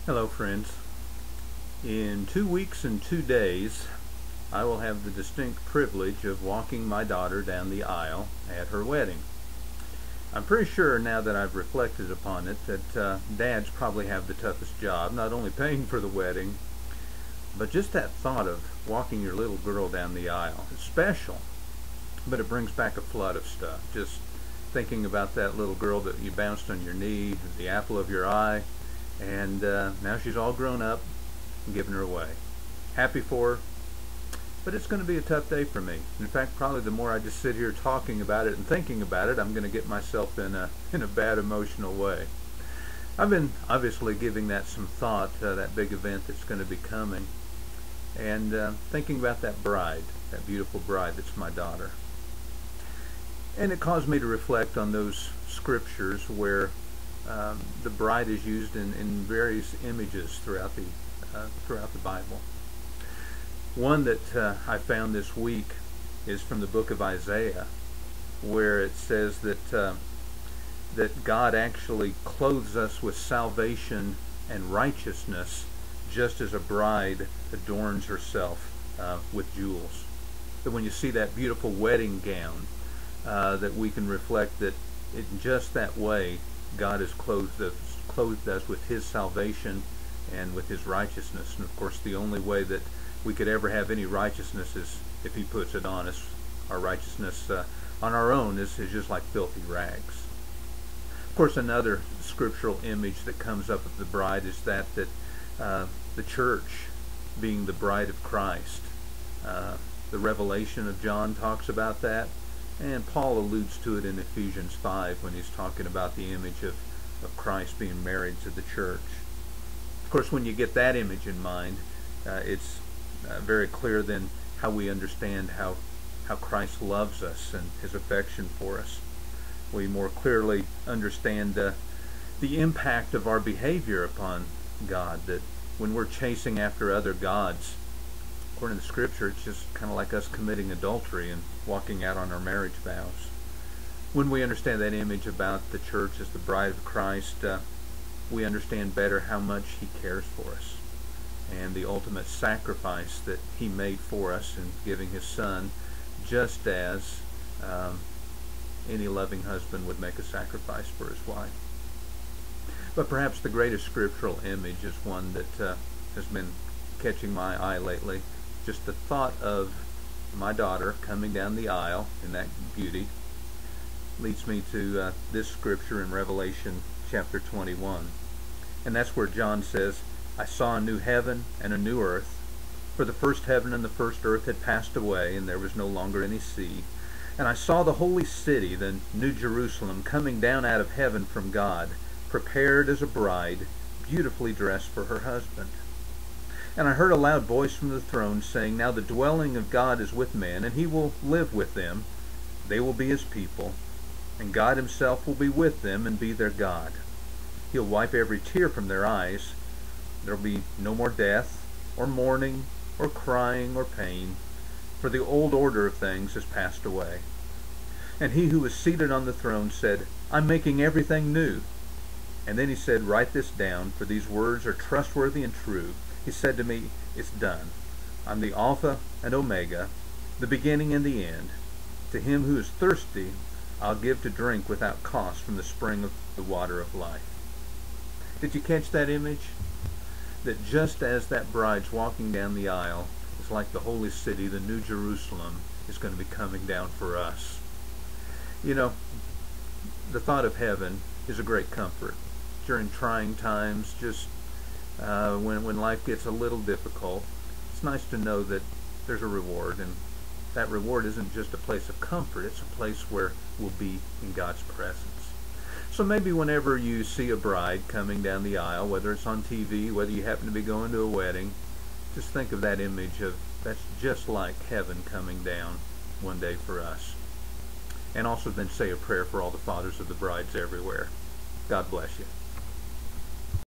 Hello friends. In 2 weeks and 2 days I will have the distinct privilege of walking my daughter down the aisle at her wedding. I'm pretty sure now that I've reflected upon it that dads probably have the toughest job, not only paying for the wedding, but just that thought of walking your little girl down the aisle. It's special, but it brings back a flood of stuff. Just thinking about that little girl that you bounced on your knee, the apple of your eye, and now she's all grown up and giving her away. Happy for her, but it's going to be a tough day for me. In fact, probably the more I just sit here talking about it and thinking about it, I'm going to get myself in a bad emotional way. I've been obviously giving that some thought, that big event that's going to be coming, and thinking about that bride, that beautiful bride that's my daughter. And it caused me to reflect on those scriptures where the bride is used in various images throughout the Bible. One that I found this week is from the book of Isaiah, where it says that God actually clothes us with salvation and righteousness, just as a bride adorns herself with jewels. So when you see that beautiful wedding gown, that we can reflect that in just that way God has clothed us with His salvation and with His righteousness. And of course the only way that we could ever have any righteousness is if He puts it on us. Our righteousness on our own is just like filthy rags. Of course, another scriptural image that comes up of the bride is that the church being the bride of Christ. The Revelation of John talks about that, and Paul alludes to it in Ephesians 5 when he's talking about the image of Christ being married to the church. Of course, when you get that image in mind, it's very clear then how we understand how Christ loves us and His affection for us. We more clearly understand the impact of our behavior upon God, that when we're chasing after other gods, according to Scripture, it's just kind of like us committing adultery and walking out on our marriage vows. When we understand that image about the church as the bride of Christ, we understand better how much He cares for us and the ultimate sacrifice that He made for us in giving His Son, just as any loving husband would make a sacrifice for his wife. But perhaps the greatest scriptural image is one that has been catching my eye lately. Just the thought of my daughter coming down the aisle in that beauty leads me to this scripture in Revelation chapter 21. And that's where John says, "I saw a new heaven and a new earth, for the first heaven and the first earth had passed away, and there was no longer any sea. And I saw the holy city, the New Jerusalem, coming down out of heaven from God, prepared as a bride, beautifully dressed for her husband. And I heard a loud voice from the throne saying, Now the dwelling of God is with men, and He will live with them. They will be His people, and God Himself will be with them and be their God. He'll wipe every tear from their eyes. There'll be no more death, or mourning, or crying, or pain, for the old order of things has passed away. And He who was seated on the throne said, I'm making everything new. And then He said, Write this down, for these words are trustworthy and true. He said to me, It's done. I'm the Alpha and Omega, the beginning and the end. To him who is thirsty, I'll give to drink without cost from the spring of the water of life." Did you catch that image? That just as that bride's walking down the aisle, it's like the holy city, the New Jerusalem, is going to be coming down for us. You know, the thought of heaven is a great comfort during trying times, just when life gets a little difficult. It's nice to know that there's a reward, and that reward isn't just a place of comfort, it's a place where we'll be in God's presence. So maybe whenever you see a bride coming down the aisle, whether it's on TV, whether you happen to be going to a wedding, just think of that image of that's just like heaven coming down one day for us. And also then say a prayer for all the fathers of the brides everywhere. God bless you.